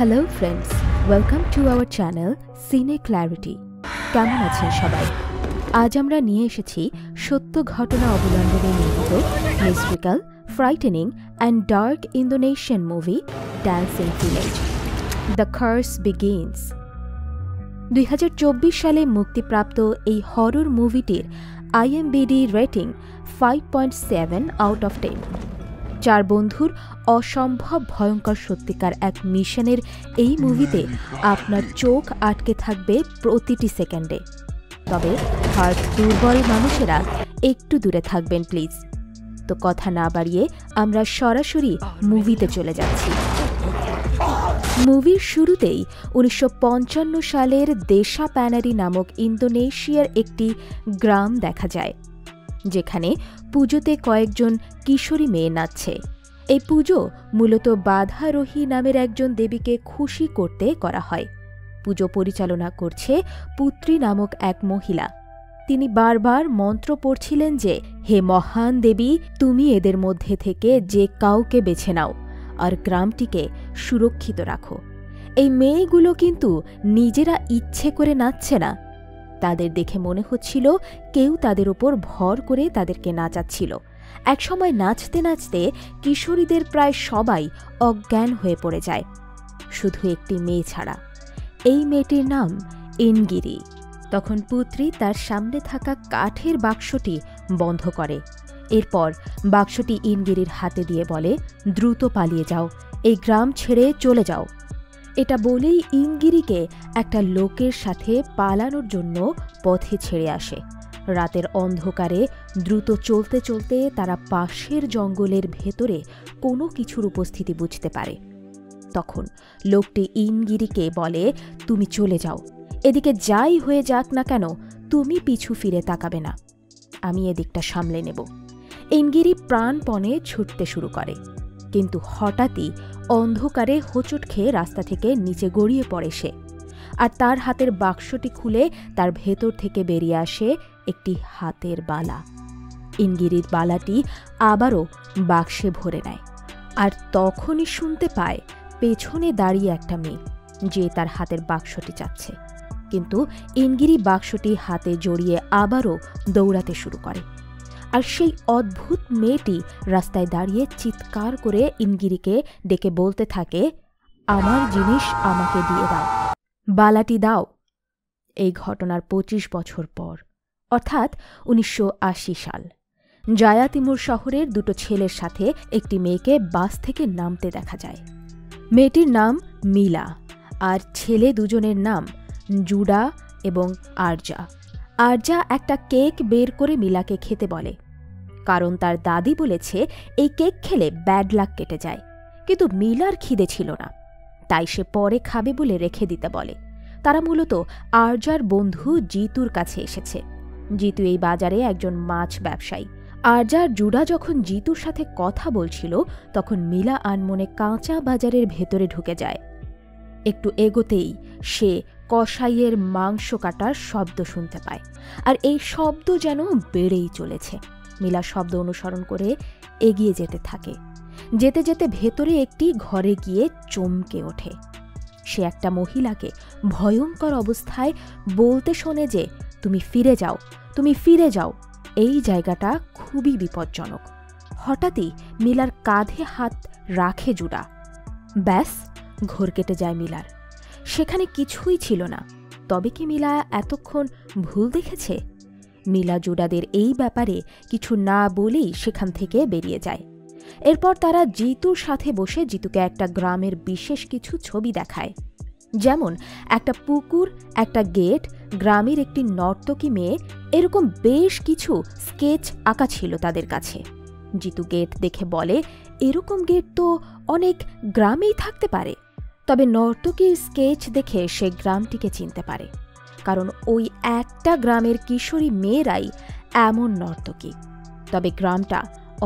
Hello friends, welcome to our channel সিনে clarity. কেমন আছেন সবাই? আজ আমরা নিয়ে এসেছি সত্য ঘটনা অবলম্বনে নির্মিত mystical, frightening and dark Indonesian movie dancing village, the curse begins. 2024 সালে মুক্তিপ্রাপ্ত এই হরর মুভিটির IMDb রেটিং 5.7 আউট অফ 10। চার বন্ধুর অসম্ভব ভয়ঙ্কর সত্যিকার এক মিশনের এই মুভিতে আপনার চোখ আটকে থাকবে প্রতিটি সেকেন্ডে। তবে হার্ট দুর্বল মানুষেরা একটু দূরে থাকবেন প্লিজ। তো কথা না বাড়িয়ে আমরা সরাসরি মুভিতে চলে যাচ্ছি। মুভির শুরুতেই 1955 সালের দেশাপ্যানারি নামক ইন্দোনেশিয়ার একটি গ্রাম দেখা যায়, যেখানে পুজোতে কয়েকজন কিশোরী মেয়ে নাচছে। এই পুজো মূলত বাধারোহী নামের একজন দেবীকে খুশি করতে করা হয়। পুজো পরিচালনা করছে পুত্রী নামক এক মহিলা। তিনি বারবার মন্ত্র পড়ছিলেন যে, হে মহান দেবী, তুমি এদের মধ্যে থেকে যে কাউকে বেছে নাও আর গ্রামটিকে সুরক্ষিত রাখো। এই মেয়েগুলো কিন্তু নিজেরা ইচ্ছে করে নাচছে না, তাদের দেখে মনে হচ্ছিল কেউ তাদের ওপর ভর করে তাদেরকে নাচাচ্ছিল। একসময় নাচতে নাচতে কিশোরীদের প্রায় সবাই অজ্ঞান হয়ে পড়ে যায়, শুধু একটি মেয়ে ছাড়া। এই মেয়েটির নাম ইনগিরি। তখন পুত্রী তার সামনে থাকা কাঠের বাক্সটি বন্ধ করে। এরপর বাক্সটি ইনগিরির হাতে দিয়ে বলে, দ্রুত পালিয়ে যাও, এই গ্রাম ছেড়ে চলে যাও। এটা বলেই ইনগিরিকে একটা লোকের সাথে পালানোর জন্য পথে ছেড়ে আসে। রাতের অন্ধকারে দ্রুত চলতে চলতে তারা পাশের জঙ্গলের ভেতরে কোনো কিছুর উপস্থিতি বুঝতে পারে। তখন লোকটি ইনগিরিকে বলে, তুমি চলে যাও, এদিকে যাই হয়ে যাক না কেন তুমি পিছু ফিরে তাকাবে না, আমি এদিকটা সামলে নেব। ইনগিরি প্রাণপণে ছুটতে শুরু করে, কিন্তু হঠাৎই অন্ধকারে হোঁচট খেয়ে রাস্তা থেকে নিচে গড়িয়ে পড়ে সে। আর তার হাতের বাক্সটি খুলে তার ভেতর থেকে বেরিয়ে আসে একটি হাতের বালা। ইনগিরির বালাটি আবারও বাক্সে ভরে নেয়, আর তখনই শুনতে পায় পেছনে দাঁড়িয়ে একটা মেয়ে, যে তার হাতের বাক্সটি চাচ্ছে। কিন্তু ইনগিরি বাক্সটি হাতে জড়িয়ে আবারও দৌড়াতে শুরু করে। আর সেই অদ্ভুত মেয়েটি রাস্তায় দাঁড়িয়ে চিৎকার করে ইনগিরিকে ডেকে বলতে থাকে, আমার জিনিস আমাকে দিয়ে দাও, বালাটি দাও। এই ঘটনার 25 বছর পর, অর্থাৎ 1980 সাল, জায়া তিমুর শহরের দুটো ছেলের সাথে একটি মেয়েকে বাস থেকে নামতে দেখা যায়। মেয়েটির নাম মিলা, আর ছেলে দুজনের নাম জুডা এবং আরজা। আরজা একটা কেক বের করে মিলাকে খেতে বলে, কারণ তার দাদি বলেছে এই কেক খেলে ব্যাড লাক কেটে যায়। কিন্তু মিলার খিদে ছিল না, তাই সে পরে খাবে বলে রেখে দিতে বলে। তারা মূলত আরজার বন্ধু জিতুর কাছে এসেছে। জিতু এই বাজারে একজন মাছ ব্যবসায়ী। আরজার জুডা যখন জিতুর সাথে কথা বলছিল, তখন মিলা আনমনে কাঁচা বাজারের ভেতরে ঢুকে যায়। একটু এগোতেই সে কসাইয়ের মাংস কাটার শব্দ শুনতে পায়, আর এই শব্দ যেন বেড়েই চলেছে। মিলা শব্দ অনুসরণ করে এগিয়ে যেতে থাকে। যেতে যেতে ভেতরে একটি ঘরে গিয়ে চমকে ওঠে। সে একটা মহিলাকে ভয়ঙ্কর অবস্থায় বলতে শোনে যে, তুমি ফিরে যাও, তুমি ফিরে যাও, এই জায়গাটা খুবই বিপজ্জনক। হঠাৎই মিলার কাঁধে হাত রাখে জুডা। ব্যাস, ঘোর কেটে যায় মিলার। সেখানে কিছুই ছিল না। তবে কি মিলা এতক্ষণ ভুল দেখেছে? মিলা জুডাদের এই ব্যাপারে কিছু না বলেই সেখান থেকে বেরিয়ে যায়। এরপর তারা জিতুর সাথে বসে জিতুকে একটা গ্রামের বিশেষ কিছু ছবি দেখায়, যেমন একটা পুকুর, একটা গেট, গ্রামের একটি নর্তকী মেয়ে, এরকম বেশ কিছু স্কেচ আঁকা ছিল তাদের কাছে। জিতু গেট দেখে বলে, এরকম গেট তো অনেক গ্রামেই থাকতে পারে। তবে নর্তকীর স্কেচ দেখে সে গ্রামটিকে চিনতে পারে, কারণ ওই একটা গ্রামের কিশোরী মেয়েরাই এমন নর্তকী। তবে গ্রামটা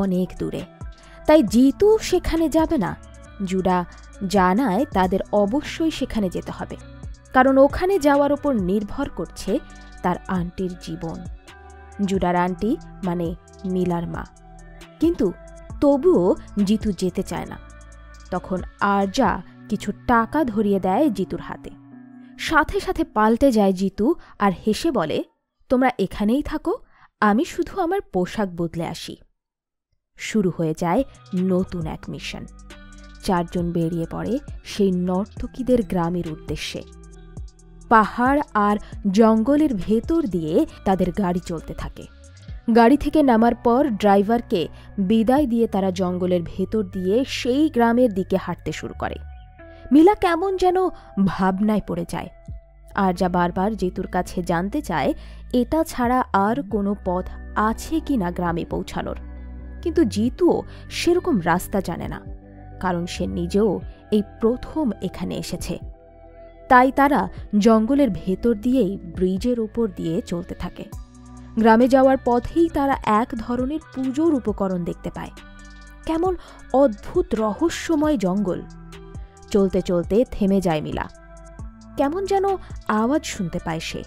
অনেক দূরে, তাই জিতু সেখানে যাবে না। জুডা জানায় তাদের অবশ্যই সেখানে যেতে হবে, কারণ ওখানে যাওয়ার ওপর নির্ভর করছে তার আন্টির জীবন। জুডার আন্টি মানে মিলার মা। কিন্তু তবুও জিতু যেতে চায় না। তখন আরজা কিছু টাকা ধরিয়ে দেয় জিতুর হাতে। সাথে সাথে পাল্টে যায় জিতু আর হেসে বলে, তোমরা এখানেই থাকো, আমি শুধু আমার পোশাক বদলে আসি। শুরু হয়ে যায় নতুন এক মিশন। 4 জন বেরিয়ে পড়ে সেই নর্তকীদের গ্রামের উদ্দেশ্যে। পাহাড় আর জঙ্গলের ভেতর দিয়ে তাদের গাড়ি চলতে থাকে। গাড়ি থেকে নামার পর ড্রাইভারকে বিদায় দিয়ে তারা জঙ্গলের ভেতর দিয়ে সেই গ্রামের দিকে হাঁটতে শুরু করে। মিলা কেমন যেন ভাবনায় পড়ে যায়। আর যা বারবার জিতুর কাছে জানতে চায় এটা ছাড়া আর কোনো পথ আছে কিনা গ্রামে পৌঁছানোর। কিন্তু জিতুও সেরকম রাস্তা জানে না, কারণ সে নিজেও এই প্রথম এখানে এসেছে। তাই তারা জঙ্গলের ভেতর দিয়েই ব্রিজের ওপর দিয়ে চলতে থাকে। গ্রামে যাওয়ার পথেই তারা এক ধরনের পুজোর উপকরণ দেখতে পায়। কেমন অদ্ভুত রহস্যময় জঙ্গল। চলতে চলতে থেমে যায় মিলা। কেমন যেন আওয়াজ শুনতে পায় সে,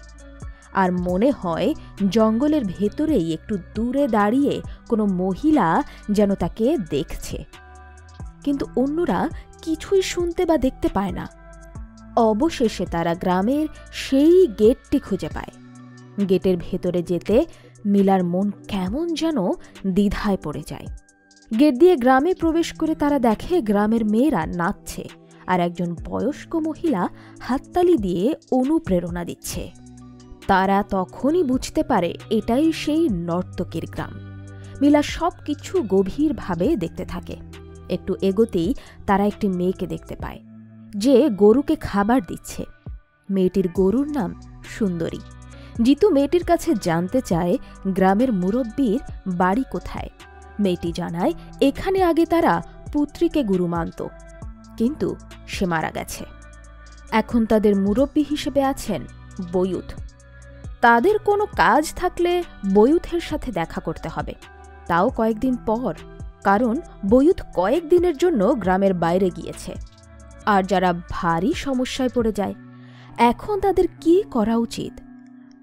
আর মনে হয় জঙ্গলের ভেতরেই একটু দূরে দাঁড়িয়ে কোনো মহিলা যেন তাকে দেখছে। কিন্তু অন্যরা কিছুই শুনতে বা দেখতে পায় না। অবশেষে তারা গ্রামের সেই গেটটি খুঁজে পায়। গেটের ভেতরে যেতে মিলার মন কেমন যেন দ্বিধায় পড়ে যায়। গেট দিয়ে গ্রামে প্রবেশ করে তারা দেখে গ্রামের মেয়েরা নাচছে, আর একজন বয়স্ক মহিলা হাততালি দিয়ে অনুপ্রেরণা দিচ্ছে। তারা তখনই বুঝতে পারে এটাই সেই নর্তকীর গ্রাম। মিলা সব কিছু গভীরভাবে দেখতে থাকে। একটু এগোতেই তারা একটি মেয়েকে দেখতে পায় যে গরুকে খাবার দিচ্ছে। মেয়েটির গরুর নাম সুন্দরী। জিতু মেয়েটির কাছে জানতে চায় গ্রামের মুরব্বীর বাড়ি কোথায়। মেয়েটি জানায় এখানে আগে তারা পুত্রীকে গুরু মানত, কিন্তু সে মারা গেছে। এখন তাদের মুরব্বী হিসেবে আছেন বয়ুত। তাদের কোনো কাজ থাকলে বয়ুথের সাথে দেখা করতে হবে, তাও কয়েকদিন পর, কারণ বয়ুত কয়েকদিনের জন্য গ্রামের বাইরে গিয়েছে। আর যারা ভারী সমস্যায় পড়ে যায়, এখন তাদের কি করা উচিত?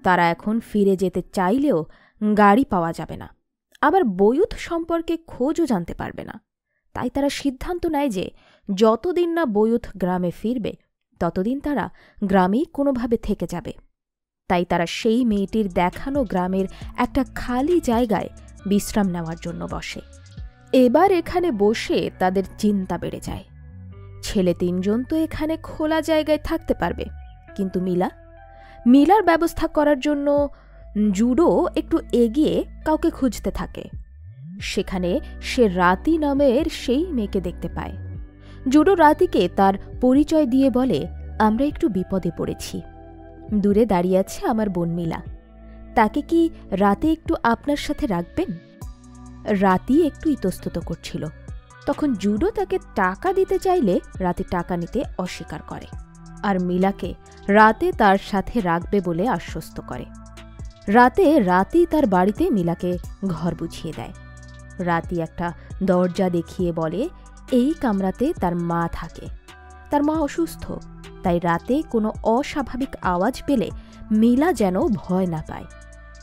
তারা এখন ফিরে যেতে চাইলেও গাড়ি পাওয়া যাবে না, আবার বয়ুত সম্পর্কে খোঁজও জানতে পারবে না। তাই তারা সিদ্ধান্ত নেয় যে যতদিন না বয়ুত গ্রামে ফিরবে ততদিন তারা গ্রামেই কোনোভাবে থেকে যাবে। তাই তারা সেই মেয়েটির দেখানো গ্রামের একটা খালি জায়গায় বিশ্রাম নেওয়ার জন্য বসে। এবার এখানে বসে তাদের চিন্তা বেড়ে যায়। ছেলে 3 জন তো এখানে খোলা জায়গায় থাকতে পারবে, কিন্তু মিলার ব্যবস্থা করার জন্য জুডো একটু এগিয়ে কাউকে খুঁজতে থাকে। সেখানে সে রাতি নামের সেই মেয়েকে দেখতে পায়। জুডো রাতিকে তার পরিচয় দিয়ে বলে, আমরা একটু বিপদে পড়েছি। দূরে দাঁড়িয়ে আছে আমার বোন মিলা, তাকে কি রাতে একটু আপনার সাথে রাখবেন? রাতি একটু ইতস্তত করছিল। তখন জুডো তাকে টাকা দিতে চাইলে রাতে টাকা নিতে অস্বীকার করে, আর মিলাকে রাতে তার সাথে রাখবে বলে আশ্বস্ত করে। রাতে তার বাড়িতে মিলাকে ঘর বুঝিয়ে দেয়। রাতি একটা দরজা দেখিয়ে বলে এই কামরাতে তার মা থাকে। তার মা অসুস্থ, তাই রাতে কোনো অস্বাভাবিক আওয়াজ পেলে মিলা যেন ভয় না পায়।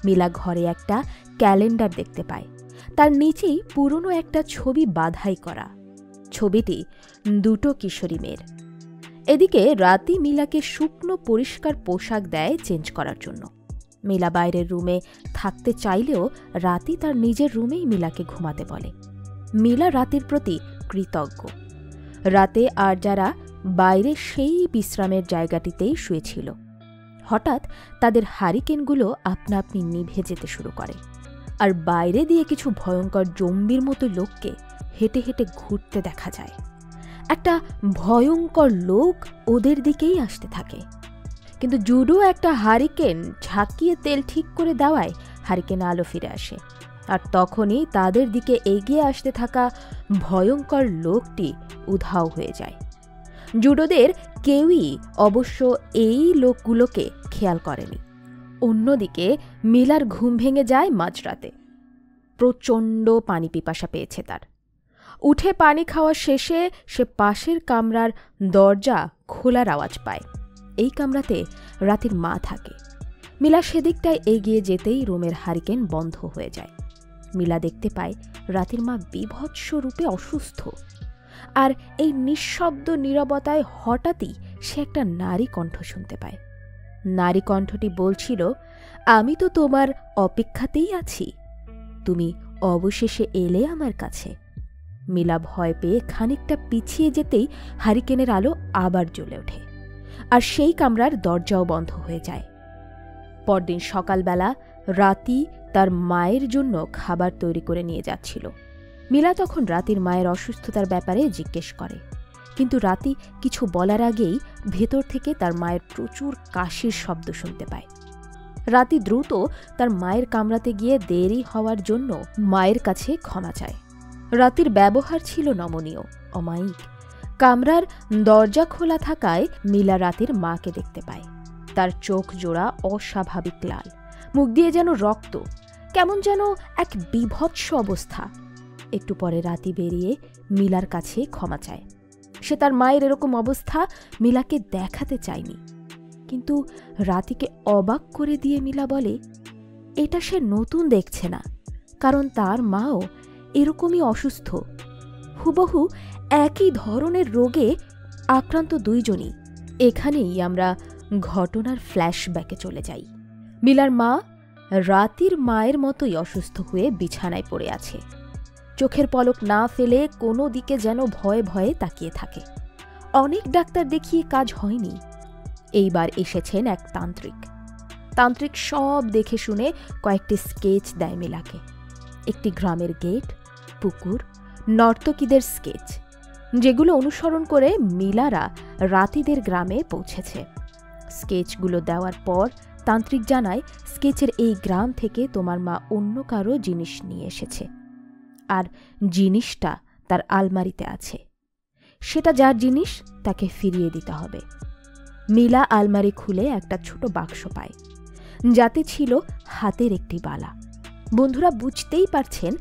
মিলা ঘরে একটা ক্যালেন্ডার দেখতে পায়, তার নিচেই পুরনো একটা ছবি বাঁধাই করা। ছবিটি 2 কিশোরী মেয়ের। এদিকে রাতি মিলাকে শুকনো পরিষ্কার পোশাক দেয় চেঞ্জ করার জন্য। মিলা বাইরের রুমে থাকতে চাইলেও রাতি তার নিজের রুমেই মিলাকে ঘুমাতে বলে। মিলা রাতের প্রতি কৃতজ্ঞ। রাতে আর যারা বাইরে সেই বিশ্রামের জায়গাটিতেই শুয়েছিল, হঠাৎ তাদের হারিকেনগুলো আপনা আপনি নিভে যেতে শুরু করে, আর বাইরে দিয়ে কিছু ভয়ঙ্কর জম্বির মতো লোককে হেঁটে হেঁটে ঘুরতে দেখা যায়। একটা ভয়ঙ্কর লোক ওদের দিকেই আসতে থাকে, কিন্তু জুডো একটা হারিকেন ঝাঁকিয়ে তেল ঠিক করে দেওয়ায় হারিকেন আলো ফিরে আসে, আর তখনই তাদের দিকে এগিয়ে আসতে থাকা ভয়ঙ্কর লোকটি উধাও হয়ে যায়। জুডোদের কেউই অবশ্য এই লোকগুলোকে খেয়াল করেনি। অন্যদিকে মিলার ঘুম ভেঙে যায় মাঝরাতে। প্রচণ্ড পানি পিপাসা পেয়েছে তার। উঠে পানি খাওয়া শেষে সে পাশের কামরার দরজা খোলার আওয়াজ পায়। এই কামরাতে রাতির মা থাকে। মিলা সেদিকটায় এগিয়ে যেতেই রুমের হারিকেন বন্ধ হয়ে যায়। মিলা দেখতে পায় রাতির মা বীভৎস রূপে অসুস্থ, আর এই নিঃশব্দ নীরবতায় হঠাৎই সে একটা নারী কণ্ঠ শুনতে পায়। নারী কণ্ঠটি বলছিল, আমি তো তোমার অপেক্ষাতেই আছি, তুমি অবশেষে এলে আমার কাছে। মিলা ভয় পেয়ে খানিকটা পিছিয়ে যেতেই হারিকেনের আলো আবার জ্বলে ওঠে, আর সেই কামরার দরজাও বন্ধ হয়ে যায়। পরদিন সকালবেলা রাতি তার মায়ের জন্য খাবার তৈরি করে নিয়ে যাচ্ছিল। মিলা তখন রাতির মায়ের অসুস্থতার ব্যাপারে জিজ্ঞেস করে, কিন্তু রাতি কিছু বলার আগেই ভেতর থেকে তার মায়ের প্রচুর কাশির শব্দ শুনতে পায়। রাতি দ্রুত তার মায়ের কামরাতে গিয়ে দেরি হওয়ার জন্য মায়ের কাছে ক্ষমা চায়। রাতির ব্যবহার ছিল নমনীয়, অমায়িক। কামরার দরজা খোলা থাকায় মিলা রাতির মাকে দেখতে পায়। তার চোখ জোড়া অস্বাভাবিক লাল, মুখ দিয়ে যেন রক্ত, কেমন যেন এক বীভৎস অবস্থা। একটু পরে রাতি বেরিয়ে মিলার কাছে ক্ষমা চায়। সে তার মায়ের এরকম অবস্থা মিলাকে দেখাতে চায়নি, কিন্তু রাতিকে অবাক করে দিয়ে মিলা বলে, এটা সে নতুন দেখছে না, কারণ তার মাও এরকমই অসুস্থ, হুবহু একই ধরনের রোগে আক্রান্ত দুইজনই। এখানেই আমরা ঘটনার ফ্ল্যাশব্যাকে চলে যাই। মিলার মা রাতির মায়ের মতোই অসুস্থ হয়ে বিছানায় পড়ে আছে। চোখের পলক না ফেলে কোনো দিকে যেন ভয়ে ভয়ে তাকিয়ে থাকে। অনেক ডাক্তার দেখিয়ে কাজ হয়নি। এইবার এসেছেন এক তান্ত্রিক। তান্ত্রিক সব দেখে শুনে কয়েকটি স্কেচ দেয় মিলাকে। একটি গ্রামের গেট, পুকুর, নর্তকীদের স্কেচ, যেগুলো অনুসরণ করে মিলারা রাতিদের গ্রামে পৌঁছেছে। স্কেচগুলো দেওয়ার পর তান্ত্রিক জানায়, স্কেচের এই গ্রাম থেকে তোমার মা অন্য কারো জিনিস নিয়ে এসেছে, আর জিনিসটা তার আলমারিতে আছে। সেটা যার জিনিস তাকে ফিরিয়ে দিতে হবে। মিলা আলমারি খুলে একটা ছোট বাক্স পায়, যাতে ছিল হাতের একটি বালা। বন্ধুরা বুঝতেই পারছেন,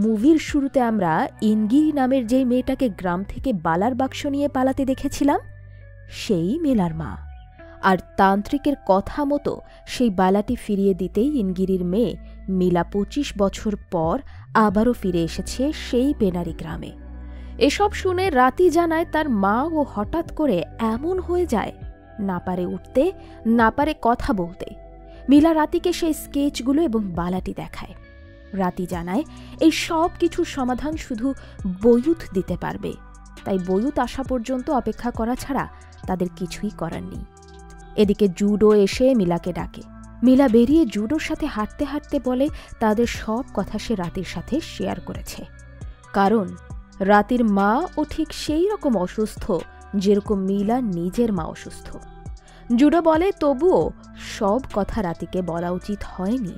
মুভির শুরুতে আমরা ইনগিরি নামের যেই মেয়েটাকে গ্রাম থেকে বালার বাক্স নিয়ে পালাতে দেখেছিলাম, সেই মিলার মা। আর তান্ত্রিকের কথা মতো সেই বালাটি ফিরিয়ে দিতেই ইনগিরির মেয়ে মিলা 25 বছর পর আবারও ফিরে এসেছে সেই পেনারি গ্রামে। এসব শুনে রাতি জানায়, তার মা ও হঠাৎ করে এমন হয়ে যায়, না পারে উঠতে, না পারে কথা বলতে। মিলা রাতিকে সেই স্কেচগুলো এবং বালাটি দেখায়। রাতি জানায়, এই সব কিছুর সমাধান শুধু বয়ুত দিতে পারবে, তাই বয়ুত আসা পর্যন্ত অপেক্ষা করা ছাড়া তাদের কিছুই করার নেই। এদিকে জুডো এসে মিলাকে ডাকে। মিলা বেরিয়ে জুডোর সাথে হাঁটতে হাঁটতে বলে, তাদের সব কথা সে রাতির সাথে শেয়ার করেছে, কারণ রাতির মা ও ঠিক সেই রকম অসুস্থ যেরকম মিলা নিজের মা অসুস্থ। জুডো বলে, তবুও সব কথা রাতিকে বলা উচিত হয়নি।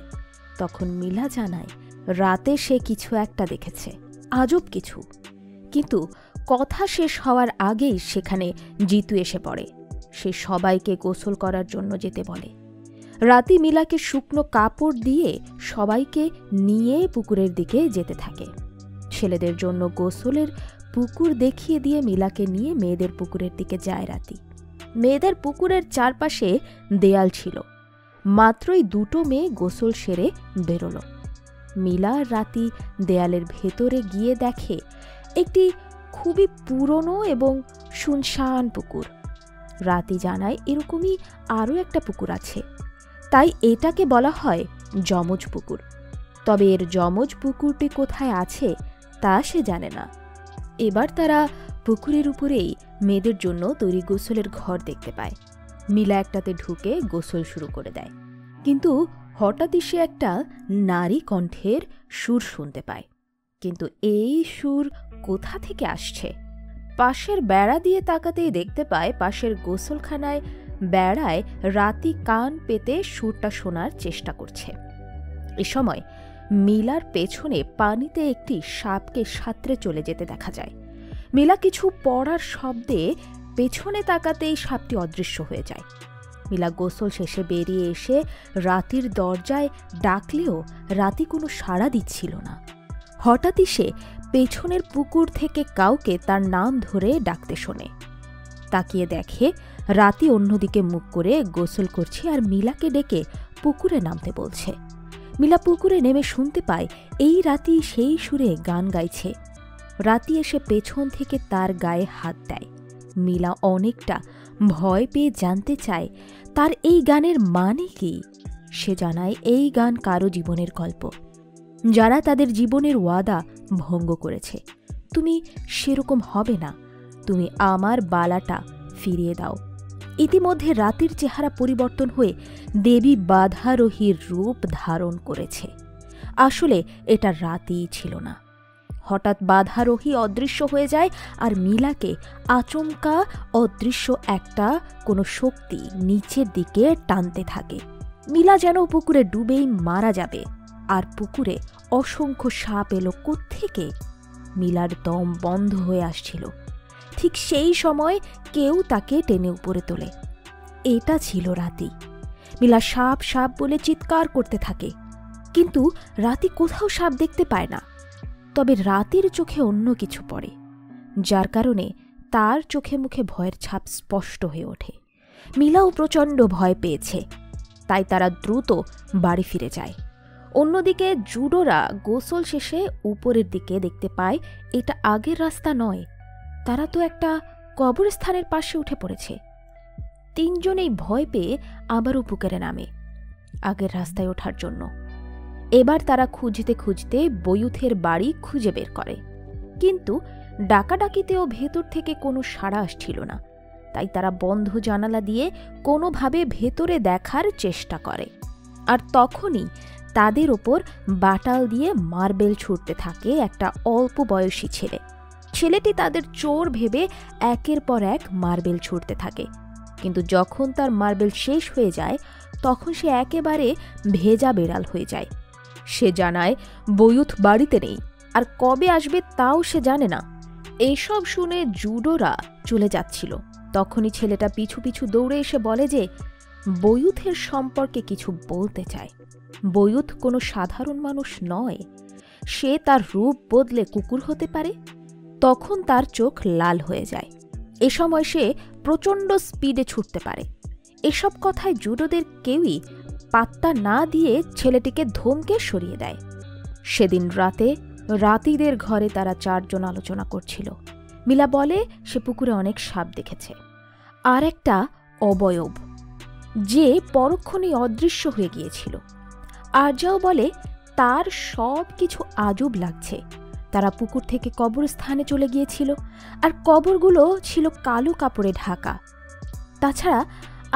তখন মিলা জানায়, রাতে সে কিছু একটা দেখেছে, আজব কিছু। কিন্তু কথা শেষ হওয়ার আগেই সেখানে জিতু এসে পড়ে। সে সবাইকে গোসল করার জন্য যেতে বলে। রাতি মিলাকে শুকনো কাপড় দিয়ে সবাইকে নিয়ে পুকুরের দিকে যেতে থাকে। ছেলেদের জন্য গোসলের পুকুর দেখিয়ে দিয়ে মিলাকে নিয়ে মেয়েদের পুকুরের দিকে যায় রাতি। মেয়েদের পুকুরের চারপাশে দেয়াল ছিল। মাত্রই 2টো মেয়ে গোসল সেরে বেরোল। মিলা রাতি দেয়ালের ভেতরে গিয়ে দেখে একটি খুবই পুরনো এবং শুনশান পুকুর। রাতি জানায়, এরকমই আরও একটা পুকুর আছে, তাই এটাকে বলা হয় যমজ পুকুর। তবে এর যমজ পুকুরটি কোথায় আছে তা সে জানে না। এবার তারা পুকুরের উপরেই মেয়েদের জন্য তৈরি গোসলের ঘর দেখতে পায়। মিলা একটাতে ঢুকে গোসল শুরু করে দেয়, কিন্তু হঠাৎই সে একটা নারী কণ্ঠের সুর শুনতে পায়। কিন্তু এই সুর কোথা থেকে আসছে? পাশের বেড়া দিয়ে তাকাতেই দেখতে পায়, পাশের গোসলখানায় বেড়ায় রাতি কান পেতে সুরটা শোনার চেষ্টা করছে। এ সময় মিলার পেছনে পানিতে একটি সাপকে সাঁতরে চলে যেতে দেখা যায়। মিলা কিছু পড়ার শব্দে পেছনে তাকাতেই সাপটি অদৃশ্য হয়ে যায়। মিলা গোসল শেষে বেরিয়ে এসে রাতির দরজায় ডাকলেও রাতি কোনো সাড়া দিচ্ছিল না। হঠাৎই সে পেছনের পুকুর থেকে কাউকে তার নাম ধরে ডাকতে শোনে। তাকিয়ে দেখে রাতি অন্যদিকে মুখ করে গোসল করছে আর মিলাকে ডেকে পুকুরে নামতে বলছে। মিলা পুকুরে নেমে শুনতে পায় এই রাতি সেই সুরে গান গাইছে। রাতি এসে পেছন থেকে তার গায়ে হাত দেয়। মিলা অনেকটা ভয় পেয়ে জানতে চায় তার এই গানের মানে কি। সে জানায় এই গান কারো জীবনের গল্প, যারা তাদের জীবনের ওয়াদা ভঙ্গ করেছে। তুমি সেরকম হবে না, তুমি আমার বালাটা ফিরিয়ে দাও। ইতিমধ্যে রাতির চেহারা পরিবর্তন হয়ে দেবী বাধারোহীর রূপ ধারণ করেছে। আসলে এটা রাতিই ছিল না। হঠাৎ বাধারোহী অদৃশ্য হয়ে যায় আর মিলাকে আচমকা অদৃশ্য একটা কোনো শক্তি নিচের দিকে টানতে থাকে। মিলা যেন পুকুরে ডুবেই মারা যাবে, আর পুকুরে অসংখ্য সাপ এলো কোত্থেকে। মিলার দম বন্ধ হয়ে আসছিল। ঠিক সেই সময় কেউ তাকে টেনে উপরে তোলে। এটা ছিল রাতি। মিলা সাপ সাপ বলে চিৎকার করতে থাকে, কিন্তু রাতি কোথাও সাপ দেখতে পায় না। তবে রাতির চোখে অন্য কিছু পড়ে, যার কারণে তার চোখে মুখে ভয়ের ছাপ স্পষ্ট হয়ে ওঠে। মিলাও প্রচণ্ড ভয় পেয়েছে, তাই তারা দ্রুত বাড়ি ফিরে যায়। অন্যদিকে জুডোরা গোসল শেষে উপরের দিকে দেখতে পায় এটা আগের রাস্তা নয়, তারা তো একটা কবরস্থানের পাশে উঠে পড়েছে। তিনজনেই ভয় পেয়ে আবারও পুকুরে নামে আগের রাস্তায় ওঠার জন্য। এবার তারা খুঁজতে খুঁজতে বয়ুথের বাড়ি খুঁজে বের করে, কিন্তু ডাকাডাকিতেও ভেতর থেকে কোনো সাড়া আসছিল না। তাই তারা বন্ধ জানালা দিয়ে কোনোভাবে ভেতরে দেখার চেষ্টা করে। আর তখনই তাদের ওপর বাটাল দিয়ে মার্বেল ছুঁড়তে থাকে একটা অল্প বয়সী ছেলে। ছেলেটি তাদের চোর ভেবে একের পর এক মার্বেল ছুঁড়তে থাকে, কিন্তু যখন তার মার্বেল শেষ হয়ে যায় তখন সে একেবারে ভেজা বেড়াল হয়ে যায়। সে জানায় বয়ুথ বাড়িতে নেই, আর কবে আসবে তাও সে জানে না। এইসব শুনে জুডোরা চলে যাচ্ছিল, তখনই ছেলেটা পিছু পিছু দৌড়ে এসে বলে যে বয়ুথের সম্পর্কে কিছু বলতে চায়। বয়ুথ কোনো সাধারণ মানুষ নয়, সে তার রূপ বদলে কুকুর হতে পারে। তখন তার চোখ লাল হয়ে যায়। এ সময় সে প্রচণ্ড স্পিডে ছুটতে পারে। এসব কথায় জুডোদের কেউই পাত্তা না দিয়ে ছেলেটিকে ধমকে সরিয়ে দেয়। সেদিন রাতে রাতিদের ঘরে তারা চারজন আলোচনা করছিল। মিলা বলে সে পুকুরে অনেক সাপ দেখেছে, আর একটা অবয়ব যে পরক্ষণেই অদৃশ্য হয়ে গিয়েছিল। আরজাও বলে তার সব কিছু আজব লাগছে। তারা পুকুর থেকে কবরস্থানে চলে গিয়েছিল, আর কবরগুলো ছিল কালো কাপড়ে ঢাকা। তাছাড়া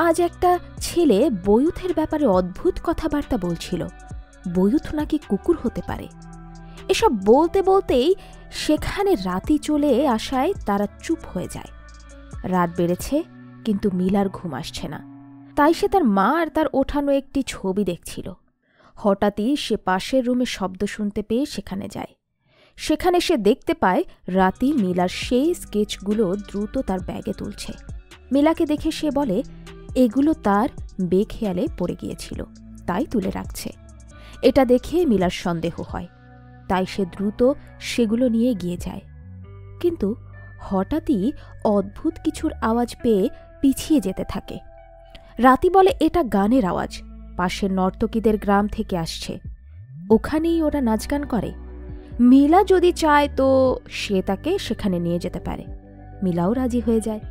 আজ একটা ছেলে বয়ুথের ব্যাপারে অদ্ভুত কথাবার্তা বলছিল, বয়ুথ নাকি কুকুর হতে পারে। এসব বলতে বলতেই সেখানে রাতি চলে আসায় তারা চুপ হয়ে যায়। রাত বেড়েছে, কিন্তু মিলার ঘুম আসছে না। তাই সে তার মা আর তার ওঠানো একটি ছবি দেখছিল। হঠাৎই সে পাশের রুমে শব্দ শুনতে পেয়ে সেখানে যায়। সেখানে সে দেখতে পায় রাতি মিলার সেই স্কেচগুলো দ্রুত তার ব্যাগে তুলছে। মিলাকে দেখে সে বলে এগুলো তার বেখেয়ালে পড়ে গিয়েছিল, তাই তুলে রাখছে। এটা দেখে মিলার সন্দেহ হয়, তাই সে দ্রুত সেগুলো নিয়ে গিয়ে যায়। কিন্তু হঠাৎই অদ্ভুত কিছুর আওয়াজ পেয়ে পিছিয়ে যেতে থাকে। রাতি বলে এটা গানের আওয়াজ, পাশের নর্তকীদের গ্রাম থেকে আসছে, ওখানেই ওরা নাচ গান করে। মিলা যদি চায় তো সে তাকে সেখানে নিয়ে যেতে পারে। মিলাও রাজি হয়ে যায়,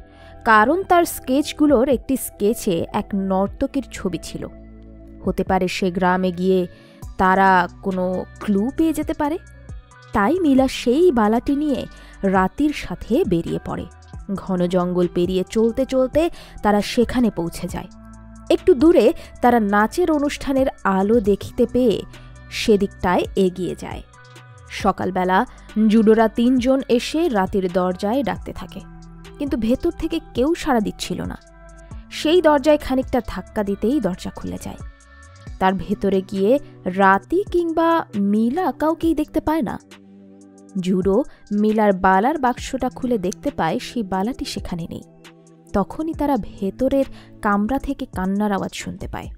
কারণ তার স্কেচগুলোর একটি স্কেচে এক নর্তকীর ছবি ছিল। হতে পারে সে গ্রামে গিয়ে তারা কোনো ক্লু পেয়ে যেতে পারে। তাই মিলা সেই বালাটি নিয়ে রাতির সাথে বেরিয়ে পড়ে। ঘন জঙ্গল পেরিয়ে চলতে চলতে তারা সেখানে পৌঁছে যায়। একটু দূরে তারা নাচের অনুষ্ঠানের আলো দেখিতে পেয়ে সেদিকটায় এগিয়ে যায়। সকালবেলা জুডোরা তিনজন এসে রাতির দরজায় ডাকতে থাকে, কিন্তু ভেতর থেকে কেউ সাড়া দিচ্ছিল না। সেই দরজায় খানিকটা ধাক্কা দিতেই দরজা খুলে যায়। তার ভেতরে গিয়ে রাতি কিংবা মিলা কাউকেই দেখতে পায় না। জুডো মিলার বালার বাক্সটা খুলে দেখতে পায় সেই বালাটি সেখানে নেই। তখনই তারা ভেতরের কামরা থেকে কান্নার আওয়াজ শুনতে পায়।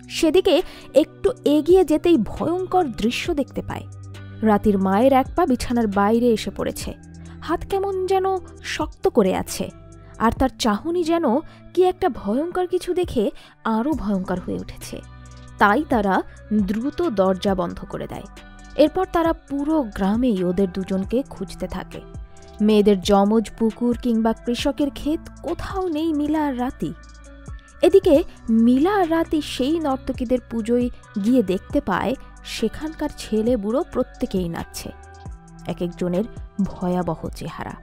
সেদিকে একটু এগিয়ে যেতেই ভয়ঙ্কর দৃশ্য দেখতে পায়। রাতির মায়ের এক পা বিছানার বাইরে এসে পড়েছে, হাত কেমন যেন শক্ত করে আছে, আর তার চাহনি যেন কি একটা ভয়ঙ্কর কিছু দেখে আরও ভয়ঙ্কর হয়ে উঠেছে। তাই তারা দ্রুত দরজা বন্ধ করে দেয়। এরপর তারা পুরো গ্রামেই ওদের দুজনকে খুঁজতে থাকে। মেয়েদের যমজ পুকুর কিংবা কৃষকের ক্ষেত কোথাও নেই মিলা আর রাতি। এদিকে মিলা আর রাতি সেই নর্তকীদের পুজোয় গিয়ে দেখতে পায় সেখানকার ছেলে বুড়ো প্রত্যেকেই নাচছে। এক একজনের ভয়াবহ চেহারা।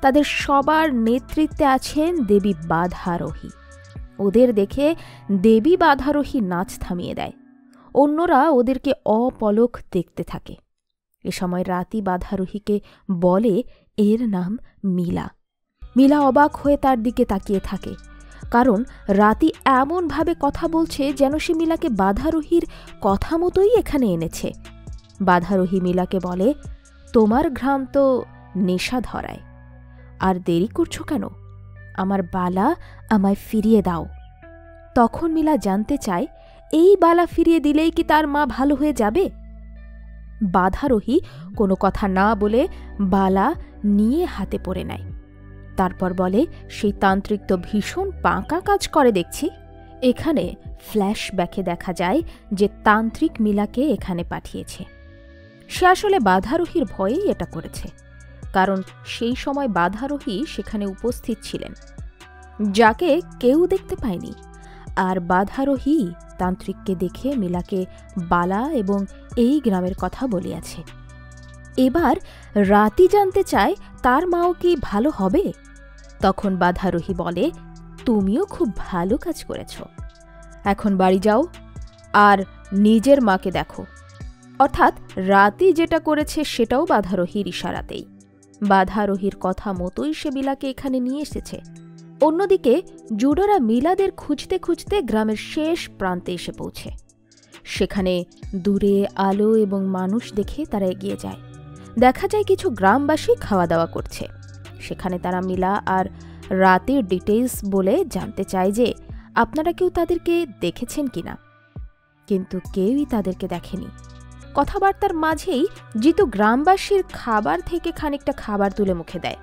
তাদের সবার নেতৃত্বে আছেন দেবী বাধারোহী। ওদের দেখে দেবী বাধারোহী নাচ থামিয়ে দেয়। অন্যরা ওদেরকে অপলক দেখতে থাকে। এ সময় রাতি বাধারোহীকে বলে এর নাম মিলা। মিলা অবাক হয়ে তার দিকে তাকিয়ে থাকে, কারণ রাতি এমনভাবে কথা বলছে যেন সে মিলাকে বাধারোহীর কথা মতোই এখানে এনেছে। বাধারোহী মিলাকে বলে, তোমার ঘ্রাণ তো নেশা ধরায়, আর দেরি করছো কেন? আমার বালা আমায় ফিরিয়ে দাও। তখন মিলা জানতে চায়, এই বালা ফিরিয়ে দিলেই কি তার মা ভালো হয়ে যাবে? বাধারোহী কোনো কথা না বলে বালা নিয়ে হাতে পড়ে নেয়। তারপর বলে, সেই তান্ত্রিক তো ভীষণ পাকা কাজ করে দেখছি। এখানে ফ্ল্যাশব্যাকে দেখা যায় যে তান্ত্রিক মিলাকে এখানে পাঠিয়েছে। সে আসলে বাধারোহীর ভয়েই এটা করেছে, কারণ সেই সময় বাধারোহী সেখানে উপস্থিত ছিলেন, যাকে কেউ দেখতে পায়নি। আর বাধারোহী তান্ত্রিককে দেখে মিলাকে বালা এবং এই গ্রামের কথা বলিয়াছে। এবার রাতি জানতে চায় তার মাও কি ভালো হবে। তখন বাধারোহী বলে, তুমিও খুব ভালো কাজ করেছ, এখন বাড়ি যাও আর নিজের মাকে দেখো। অর্থাৎ রাতি যেটা করেছে সেটাও বাধারোহীর ইশারাতেই। বাধারোহীর কথা মতোই সে মিলাকে এখানে নিয়ে এসেছে। অন্যদিকে জুডোরা মিলাদের খুঁজতে খুঁজতে গ্রামের শেষ প্রান্তে এসে পৌঁছে। সেখানে দূরে আলো এবং মানুষ দেখে তারা এগিয়ে যায়। দেখা যায় কিছু গ্রামবাসী খাওয়া দাওয়া করছে। সেখানে তারা মিলা আর রাতের ডিটেইলস বলে জানতে চায় যে আপনারা কেউ তাদেরকে দেখেছেন কিনা। কিন্তু কেউই তাদেরকে দেখেনি। কথাবার্তার মাঝেই জিতু গ্রামবাসীর খাবার থেকে খানিকটা খাবার তুলে মুখে দেয়।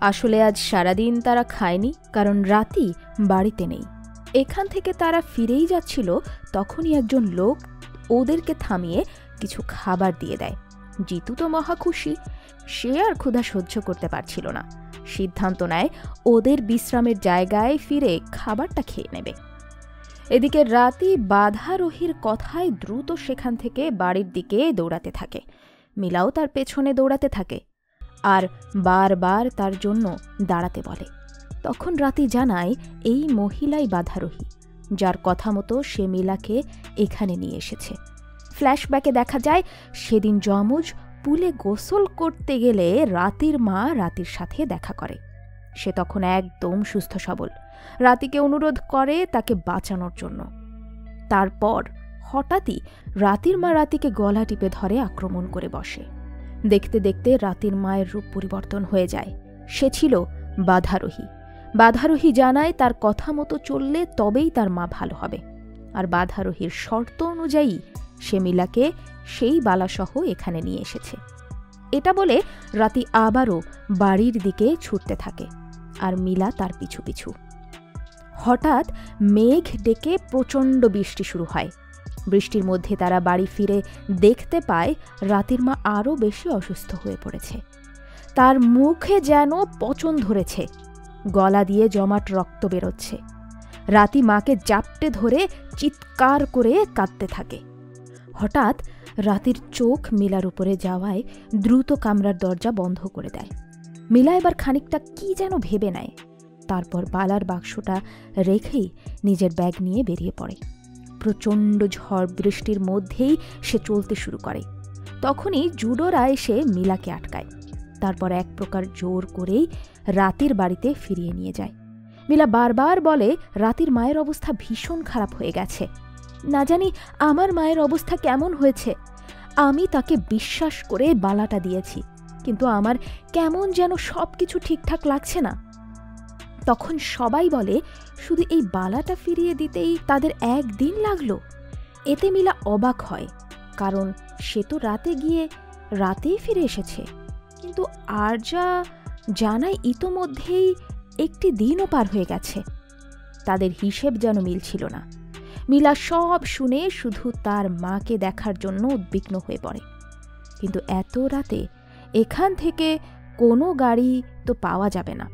আসলে আজ সারাদিন তারা খায়নি, কারণ রাতি বাড়িতে নেই। এখান থেকে তারা ফিরেই যাচ্ছিল, তখনই একজন লোক ওদেরকে থামিয়ে কিছু খাবার দিয়ে দেয়। জিতু তো মহা খুশি। সে আর ক্ষুধা সহ্য করতে পারছিল না। সিদ্ধান্ত নেয় ওদের বিশ্রামের জায়গায় ফিরে খাবারটা খেয়ে নেবে। এদিকে রাতি বাধারোহীর কথায় দ্রুত সেখান থেকে বাড়ির দিকে দৌড়াতে থাকে। মিলাও তার পেছনে দৌড়াতে থাকে আর বারবার তার জন্য দাঁড়াতে বলে। তখন রাতি জানায় এই মহিলাই বাধারোহী, যার কথা মতো সে মিলাকে এখানে নিয়ে এসেছে। ফ্ল্যাশব্যাকে দেখা যায় সেদিন যমজ পুলে গোসল করতে গেলে রাতির মা রাতির সাথে দেখা করে। সে তখন একদম সুস্থ সবল। রাতিকে অনুরোধ করে তাকে বাঁচানোর জন্য। তারপর হঠাৎই রাতির মা রাতিকে গলা টিপে ধরে আক্রমণ করে বসে। দেখতে দেখতে রাতির মায়ের রূপ পরিবর্তন হয়ে যায়। সে ছিল বাধারোহী। বাধারোহী জানায় তার কথা মতো চললে তবেই তার মা ভালো হবে। আর বাধারোহীর শর্ত অনুযায়ী সে মিলাকে সেই বালাসহ এখানে নিয়ে এসেছে। এটা বলে রাতি আবারও বাড়ির দিকে ছুটতে থাকে, আর মিলা তার পিছু পিছু। হঠাৎ মেঘ ডেকে প্রচণ্ড বৃষ্টি শুরু হয়। বৃষ্টির মধ্যে তারা বাড়ি ফিরে দেখতে পায় রাতির মা আরও বেশি অসুস্থ হয়ে পড়েছে। তার মুখে যেন পচন ধরেছে, গলা দিয়ে জমাট রক্ত বেরোচ্ছে। রাতি মাকে জাপটে ধরে চিৎকার করে কাঁদতে থাকে। হঠাৎ রাতির চোখ মিলার উপরে যাওয়ায় দ্রুত কামরার দরজা বন্ধ করে দেয়। মিলা এবার খানিকটা কি যেন ভেবে নেয়। তারপর বালার বাক্সটা রেখেই নিজের ব্যাগ নিয়ে বেরিয়ে পড়ে। প্রচণ্ড ঝড় বৃষ্টির মধ্যেই সে চলতে শুরু করে। তখনই জুডোরা এসে মিলাকে আটকায়। তারপর এক প্রকার জোর করেই রাতির বাড়িতে ফিরিয়ে নিয়ে যায়। মিলা বারবার বলে রাতির মায়ের অবস্থা ভীষণ খারাপ হয়ে গেছে। না জানি আমার মায়ের অবস্থা কেমন হয়েছে। আমি তাকে বিশ্বাস করে বালাটা দিয়েছি, কিন্তু আমার কেমন যেন সব কিছু ঠিকঠাক লাগছে না। তখন সবাই বলে শুধু এই বালাটা ফিরিয়ে দিতেই তাদের একদিন লাগলো। এতে মিলা অবাক হয়, কারণ সে তো রাতে গিয়ে রাতেই ফিরে এসেছে। কিন্তু আর যা জানায় ইতোমধ্যেই একটি দিনও পার হয়ে গেছে। তাদের হিসেব যেন মিলছিল না। মিলা সব শুনে শুধু তার মাকে দেখার জন্য উদ্বিগ্ন হয়ে পড়ে। কিন্তু এত রাতে এখান থেকে কোনো গাড়ি তো পাওয়া যাবে না,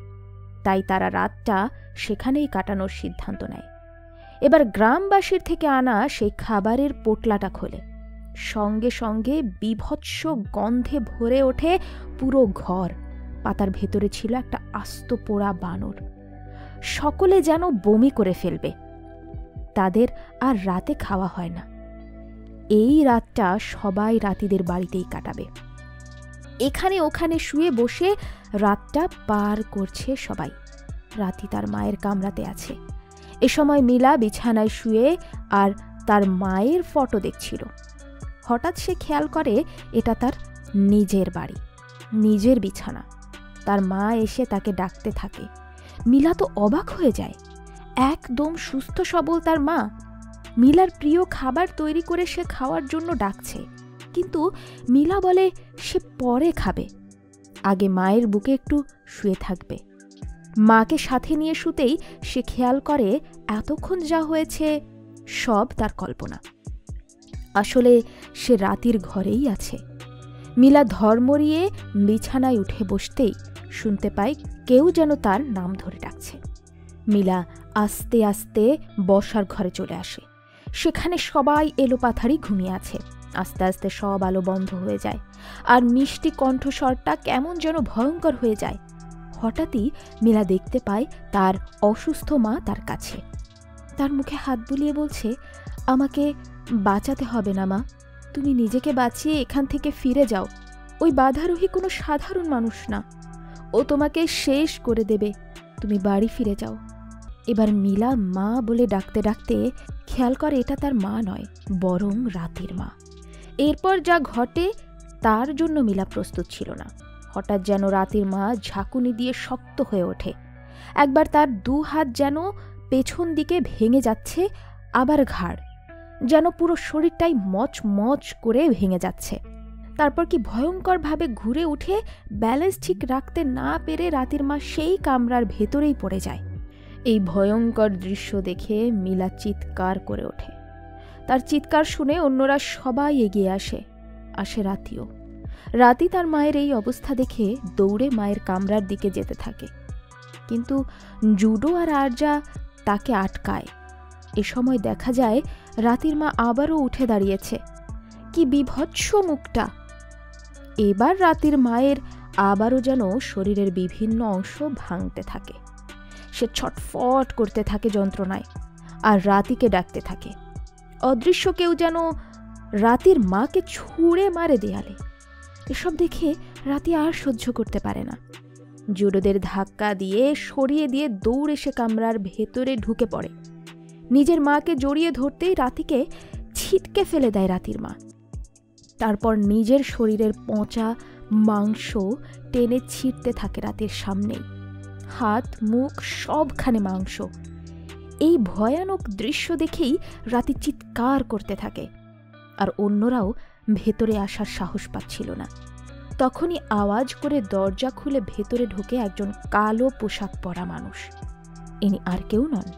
তাই তারা রাতটা সেখানেই কাটানোর সিদ্ধান্ত নেয়। এবার গ্রামবাসীর থেকে আনা সেই খাবারের পোটলাটা খোলে, সঙ্গে সঙ্গে বীভৎস গন্ধে ভরে ওঠে পুরো ঘর। পাতার ভেতরে ছিল একটা আস্ত পোড়া বানর। সকলে যেন বমি করে ফেলবে। তাদের আর রাতে খাওয়া হয় না। এই রাতটা সবাই রাতিদের বাড়িতেই কাটাবে। এখানে ওখানে শুয়ে বসে রাতটা পার করছে সবাই। রাতি তার মায়ের কামরাতে আছে। এ সময় মিলা বিছানায় শুয়ে আর তার মায়ের ফটো দেখছিল। হঠাৎ সে খেয়াল করে এটা তার নিজের বাড়ি, নিজের বিছানা। তার মা এসে তাকে ডাকতে থাকে। মিলা তো অবাক হয়ে যায়। একদম সুস্থ সবল তার মা। মিলার প্রিয় খাবার তৈরি করে সে খাওয়ার জন্য ডাকছে, কিন্তু মিলা বলে সে পরে খাবে, আগে মায়ের বুকে একটু শুয়ে থাকবে। মাকে সাথে নিয়ে শুতেই সে খেয়াল করে এতক্ষণ যা হয়েছে সব তার কল্পনা। আসলে সে রাতির ঘরেই আছে। মিলা ধর্মরিয়ে বিছানায় উঠে বসতেই শুনতে পায় কেউ যেন তার নাম ধরে ডাকছে। মিলা আস্তে আস্তে বসার ঘরে চলে আসে। সেখানে সবাই এলোপাথারি ঘুমিয়ে আছে। আস্তে আস্তে সব আলো বন্ধ হয়ে যায়, আর মিষ্টি কণ্ঠস্বরটা কেমন যেন ভয়ঙ্কর হয়ে যায়। হঠাৎই মিলা দেখতে পায় তার অসুস্থ মা তার কাছে। তার মুখে হাত বুলিয়ে বলছে, আমাকে বাঁচাতে হবে না মা, তুমি নিজেকে বাঁচিয়ে এখান থেকে ফিরে যাও। ওই বাধারোহী কোনো সাধারণ মানুষ না, ও তোমাকে শেষ করে দেবে, তুমি বাড়ি ফিরে যাও। এবার মিলা মা বলে ডাকতে ডাকতে খেয়াল করে এটা তার মা নয়, বরং রাতির মা। এরপর যা ঘটে তার জন্য মিলা প্রস্তুত ছিল না। হঠাৎ যেন রাতির মা ঝাঁকুনি দিয়ে শক্ত হয়ে ওঠে। একবার তার 2 হাত যেন পেছন দিকে ভেঙে যাচ্ছে, আবার ঘাড়, যেন পুরো শরীরটাই মচমচ করে ভেঙে যাচ্ছে। তারপর কি ভয়ঙ্করভাবে ঘুরে উঠে ব্যালেন্স ঠিক রাখতে না পেরে রাতির মা সেই কামরার ভেতরেই পড়ে যায়। এই ভয়ঙ্কর দৃশ্য দেখে মিলা চিৎকার করে ওঠে। তার চিৎকার শুনে অন্যরা সবাই এগিয়ে আসে রাতিও। রাতি তার মায়ের এই অবস্থা দেখে দৌড়ে মায়ের কামরার দিকে যেতে থাকে, কিন্তু জুডো আর আরজা তাকে আটকায়। এ সময় দেখা যায় রাতির মা আবারও উঠে দাঁড়িয়েছে। কি বিভৎস মুখটা! এবার রাতির মায়ের আবারও যেন শরীরের বিভিন্ন অংশ ভাঙতে থাকে। সে ছটফট করতে থাকে যন্ত্রণায়, আর রাতিকে ডাকতে থাকে। অদৃশ্য কেউ যেন রাতির মাকে ছুঁড়ে মারে দেয়ালে। এসব দেখে রাতি আর সহ্য করতে পারে না। জুডোদের ধাক্কা দিয়ে সরিয়ে দিয়ে দৌড়ে সে কামরার ভেতরে ঢুকে পড়ে। নিজের মাকে জড়িয়ে ধরতেই রাতিকে ছিটকে ফেলে দেয় রাতির মা। তারপর নিজের শরীরের পচা মাংস টেনে ছিঁড়তে থাকে রাতির সামনেই। হাত মুখ সবখানে মাংস। এই ভয়ানক দৃশ্য দেখেই রাতি চিৎকার করতে থাকে, আর অন্যরাও ভেতরে আসার সাহস পাচ্ছিল না। তখনই আওয়াজ করে দরজা খুলে ভেতরে ঢোকে একজন কালো পোশাক পরা মানুষ। ইনি আর কেউ নন,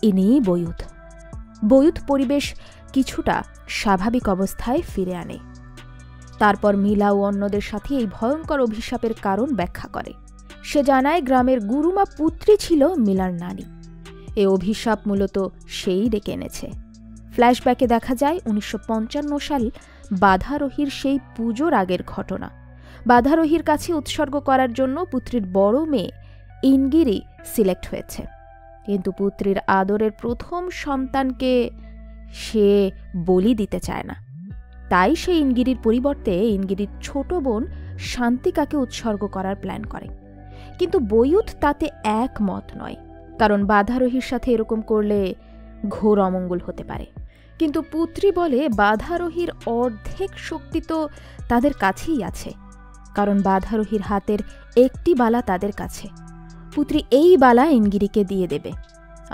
ইনি বয়ুত। বয়ুত পরিবেশ কিছুটা স্বাভাবিক অবস্থায় ফিরে আনে। তারপর মিলা ও অন্যদের সাথে এই ভয়ঙ্কর অভিশাপের কারণ ব্যাখ্যা করে। সে জানায় গ্রামের গুরুমা পুত্রী ছিল মিলার নানি। এ অভিশাপ মূলত সেই ডেকে এনেছে। ফ্ল্যাশব্যাকে দেখা যায় 1955 সাল বাধারোহীর সেই পুজোর আগের ঘটনা। বাধারোহীর কাছে উৎসর্গ করার জন্য পুত্রীর বড় মেয়ে ইনগিরি সিলেক্ট হয়েছে, কিন্তু পুত্রীর আদরের প্রথম সন্তানকে সে বলি দিতে চায় না। তাই সে ইনগিরির পরিবর্তে ইনগিরির ছোট বোন শান্তিকাকে উৎসর্গ করার প্ল্যান করে। কিন্তু বয়ুত তাতে একমত নয়, কারণ বাধারোহীর সাথে এরকম করলে ঘোর অমঙ্গল হতে পারে। কিন্তু পুত্রী বলে বাধারোহীর অর্ধেক শক্তি তো তাদের কাছেই আছে, কারণ বাধারোহীর হাতের একটি বালা তাদের কাছে। পুত্রী এই বালা ইনগিরিকে দিয়ে দেবে,